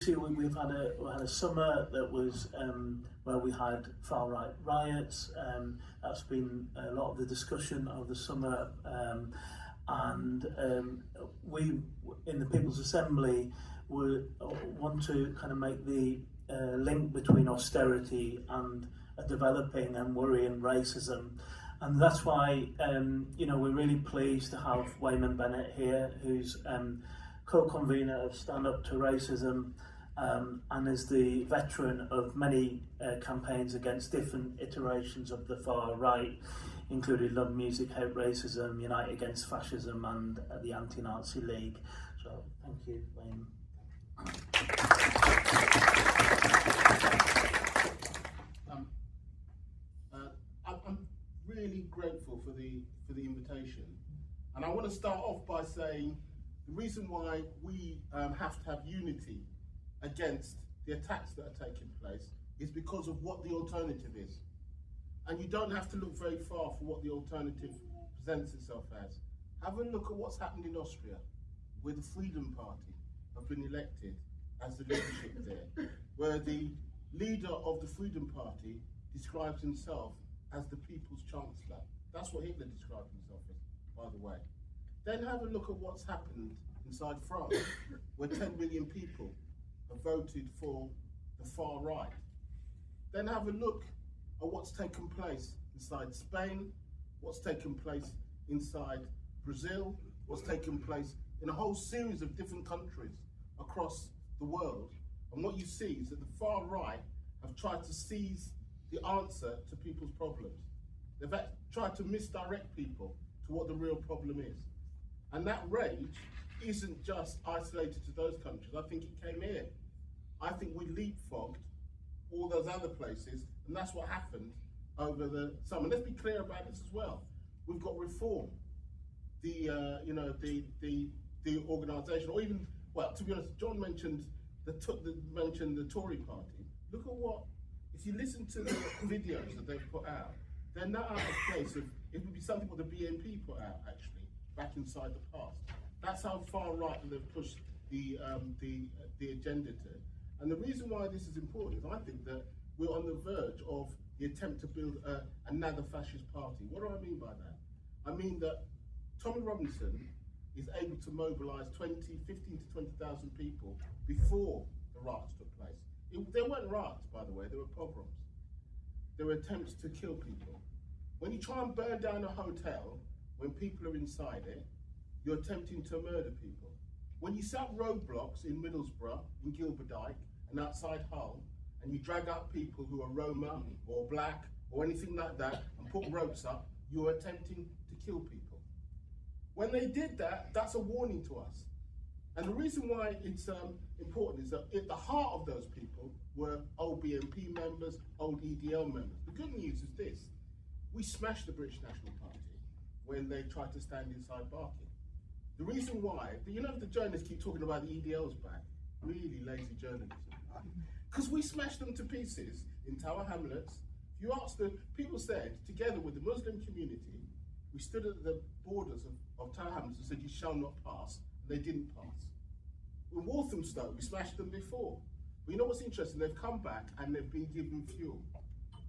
see, we've had a summer that was where we had far right riots. That's been a lot of the discussion of the summer, and we in the People's Assembly want to kind of make the link between austerity and a developing and worrying racism. And that's why, we're really pleased to have Weyman Bennett here, who's co-convener of Stand Up to Racism, and is the veteran of many campaigns against different iterations of the far right, including Love Music, Hate Racism, Unite Against Fascism, and the Anti-Nazi League. So, thank you, Wayne. I'm really grateful for the invitation, and I want to start off by saying the reason why we have to have unity against the attacks that are taking place is because of what the alternative is. And you don't have to look very far for what the alternative presents itself as. Have a look at what's happened in Austria, where the Freedom Party have been elected as the leadership there, where the leader of the Freedom Party describes himself as the People's Chancellor. That's what Hitler described himself as, by the way. Then have a look at what's happened inside France, where 10 million people have voted for the far right. Then have a look at what's taken place inside Spain, what's taken place inside Brazil, what's taken place in a whole series of different countries across the world. And what you see is that the far right have tried to seize the answer to people's problems. They've tried to misdirect people to what the real problem is. And that rage isn't just isolated to those countries. I think it came here. I think we leapfrogged all those other places, and that's what happened over the summer. Let's be clear about this as well. We've got reform, the organisation, or even, well, to be honest, John mentioned the Tory party. Look at what, if you listen to the videos that they've put out, they're not out of place. It would be something what the BNP put out, actually, back inside the past. That's how far right they've pushed the agenda to. And the reason why this is important is I think that we're on the verge of the attempt to build another fascist party. What do I mean by that? I mean that Tommy Robinson is able to mobilise 15 to 20,000 people before the riots took place. There weren't riots, by the way, there were pogroms. There were attempts to kill people. When you try and burn down a hotel, when people are inside it, you're attempting to murder people. When you set up roadblocks in Middlesbrough, in Gilberdike, and outside Hull, and you drag out people who are Roma or black or anything like that and put ropes up, you're attempting to kill people. When they did that, that's a warning to us. And the reason why it's important is that at the heart of those people were old BNP members, old EDL members. The good news is this: we smashed the British National Party when they tried to stand inside Barking. The reason why, the journalists keep talking about the EDLs back, really lazy journalism. Because we smashed them to pieces in Tower Hamlets. If you ask people said, together with the Muslim community, we stood at the borders of Tower Hamlets and said, you shall not pass, and they didn't pass. In Walthamstow, we smashed them before. But you know what's interesting? They've come back and they've been given fuel.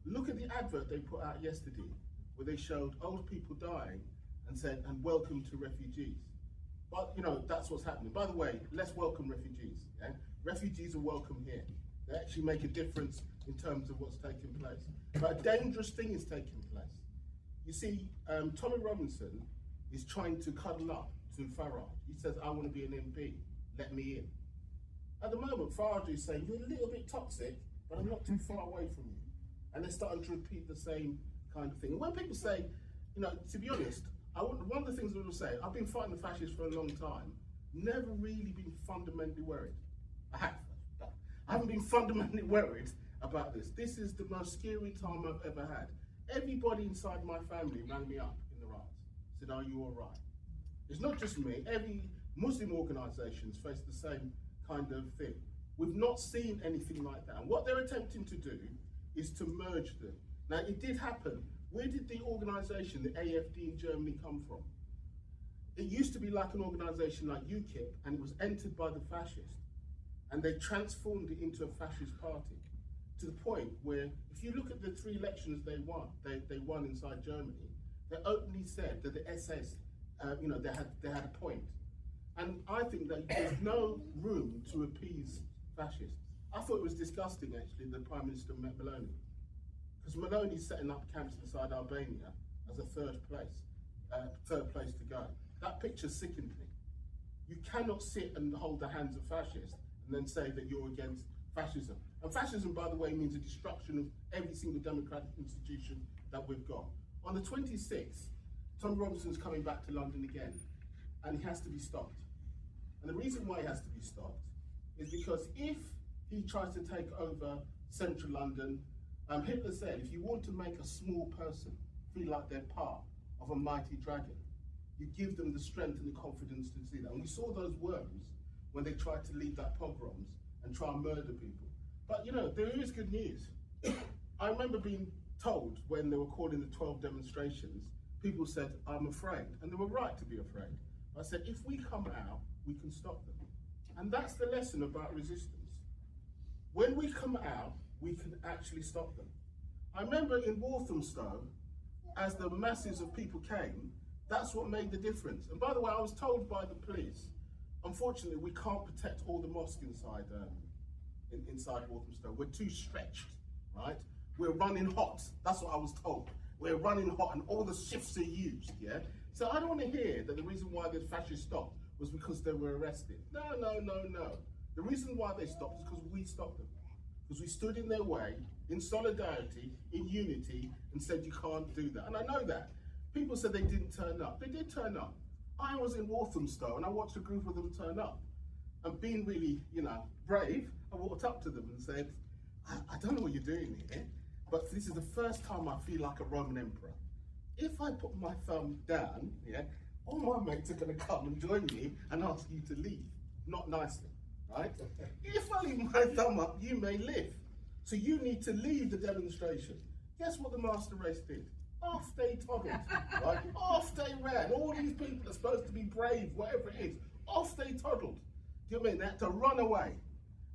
Look at the advert they put out yesterday, where they showed old people dying and said, and welcome to refugees. But that's what's happening. By the way, let's welcome refugees. Yeah? Refugees are welcome here. They actually make a difference in terms of what's taking place. But a dangerous thing is taking place. You see, Tommy Robinson is trying to cuddle up to Farage. He says, I want to be an MP, let me in. At the moment, Farage is saying, you're a little bit toxic, but I'm not too far away from you. And they're starting to repeat the same kind of thing. And when people say, to be honest, one of the things I will say, I've been fighting the fascists for a long time, never really been fundamentally worried. I haven't been fundamentally worried about this. This is the most scary time I've ever had. Everybody inside my family rang me up in the riots, said, are you all right? It's not just me, every Muslim organisations face the same kind of thing. We've not seen anything like that. And what they're attempting to do is to merge them. Now, it did happen. Where did the organisation, the AfD in Germany, come from? It used to be like an organisation like UKIP, and it was entered by the fascists. and they transformed it into a fascist party, to the point where, if you look at the 3 elections they won inside Germany, they openly said that the SS, they had a point. And I think that there's no room to appease fascists. I thought it was disgusting, actually, that Prime Minister met Maloney, because Maloney's setting up camps inside Albania as a third place to go. That picture sickened me. You cannot sit and hold the hands of fascists and then say that you're against fascism. And fascism, by the way, means the destruction of every single democratic institution that we've got. On the 26th, Tom Robinson's coming back to London again, and he has to be stopped. And the reason why he has to be stopped is because if he tries to take over central London, Hitler said, if you want to make a small person feel like they're part of a mighty dragon, you give them the strength and the confidence to see that. And we saw those worms when they tried to lead that pogroms and try and murder people. But there is good news. I remember being told when they were calling the 12 demonstrations, people said, I'm afraid. And they were right to be afraid. I said, if we come out, we can stop them. And that's the lesson about resistance. When we come out, we can actually stop them. I remember in Walthamstow, as the masses of people came, that's what made the difference. And by the way, I was told by the police, unfortunately, we can't protect all the mosques inside Walthamstow. We're too stretched, right? We're running hot. That's what I was told. We're running hot and all the shifts are used, yeah? So I don't want to hear that the reason why the fascists stopped was because they were arrested. No. The reason why they stopped is because we stopped them. Because we stood in their way, in solidarity, in unity, and said you can't do that. And I know that. People said they didn't turn up. They did turn up. I was in Walthamstow and I watched a group of them turn up. And being really, brave, I walked up to them and said, I don't know what you're doing here, but this is the first time I feel like a Roman emperor. If I put my thumb down, all my mates are going to come and join me and ask you to leave. Not nicely, right? If I leave my thumb up, you may live. So you need to leave the demonstration. Guess what the master race did? Off they toddled, right? Off they ran. All these people are supposed to be brave, whatever it is. Off they toddled. Do you know what I mean? They had to run away.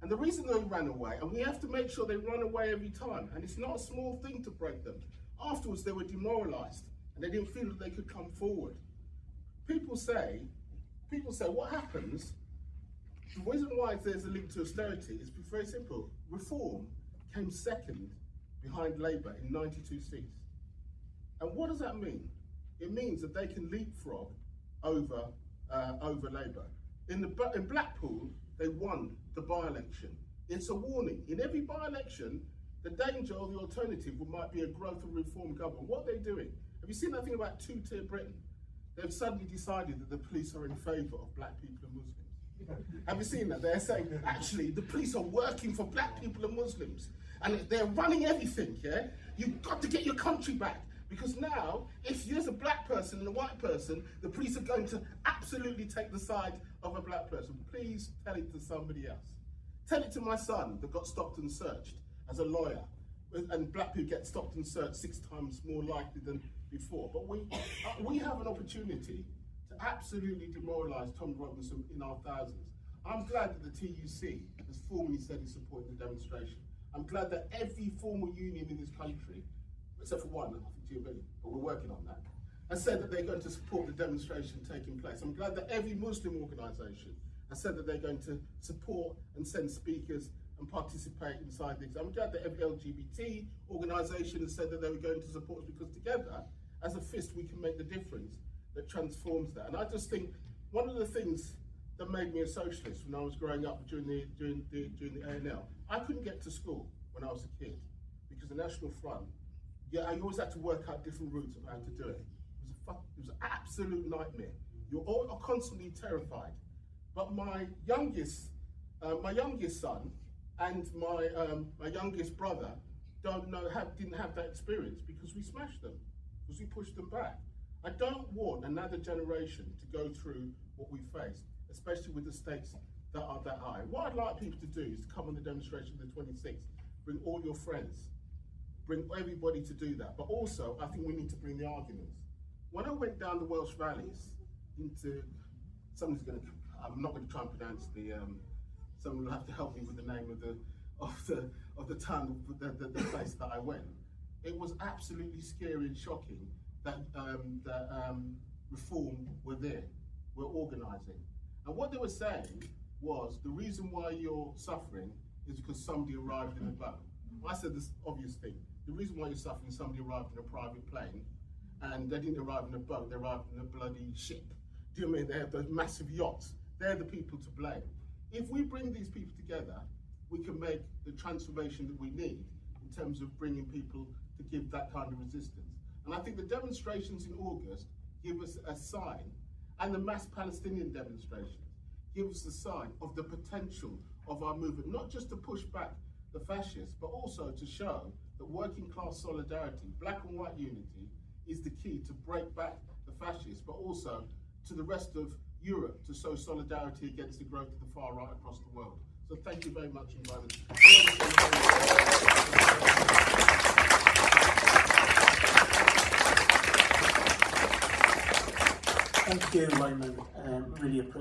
And the reason they ran away, and we have to make sure they run away every time, and it's not a small thing to break them. Afterwards, they were demoralized, and they didn't feel that they could come forward. People say, what happens, the reason why there's a link to austerity is very simple. Reform came second behind Labour in 92 seats. And what does that mean? It means that they can leapfrog over Labour. In Blackpool, they won the by-election. It's a warning. In every by-election, the danger or the alternative might be a growth and reform government. What are they doing? Have you seen that thing about two-tier Britain? They've suddenly decided that the police are in favour of black people and Muslims. Have you seen that? They're saying, actually, the police are working for black people and Muslims. And they're running everything, yeah? You've got to get your country back. Because now, if you're a black person and a white person, the police are going to absolutely take the side of a black person. Please tell it to somebody else. Tell it to my son that got stopped and searched as a lawyer. And black people get stopped and searched 6 times more likely than before. But we have an opportunity to absolutely demoralise Tom Robinson in our thousands. I'm glad that the TUC has formally said it's supporting the demonstration. I'm glad that every formal union in this country, except for one, I think GMB, but we're working on that, has said that they're going to support the demonstration taking place. I'm glad that every Muslim organisation has said that they're going to support and send speakers and participate inside this. I'm glad that every LGBT organisation has said that they were going to support us, because together, as a fist, we can make the difference that transforms that. And I just think one of the things that made me a socialist when I was growing up during the ANL, I couldn't get to school when I was a kid because the National Front, I always had to work out different routes of how to do it. It was an absolute nightmare. You're all constantly terrified. But my youngest son and my youngest brother didn't have that experience because we smashed them, because we pushed them back. I don't want another generation to go through what we faced, especially with the stakes that are that high. What I'd like people to do is to come on the demonstration on the 26th, bring all your friends, bring everybody to do that. But also, I think we need to bring the arguments. When I went down the Welsh valleys into, I'm not going to try and pronounce the someone will have to help me with the name of the town, the place that I went. It was absolutely scary and shocking that Reform were there, were organising. And what they were saying was, the reason why you're suffering is because somebody arrived in a boat. I said this obvious thing. The reason why you're suffering is somebody arrived in a private plane, and they didn't arrive in a boat, they arrived in a bloody ship. Do you know what I mean? They have those massive yachts. They're the people to blame. If we bring these people together, we can make the transformation that we need in terms of bringing people to give that kind of resistance. And I think the demonstrations in August give us a sign, and the mass Palestinian demonstrations give us a sign of the potential of our movement, not just to push back the fascists, but also to show that working class solidarity, black and white unity, is the key to break back the fascists, but also to the rest of Europe to show solidarity against the growth of the far right across the world. So thank you very much, Invited. Thank you, Weyman. Really appreciate it.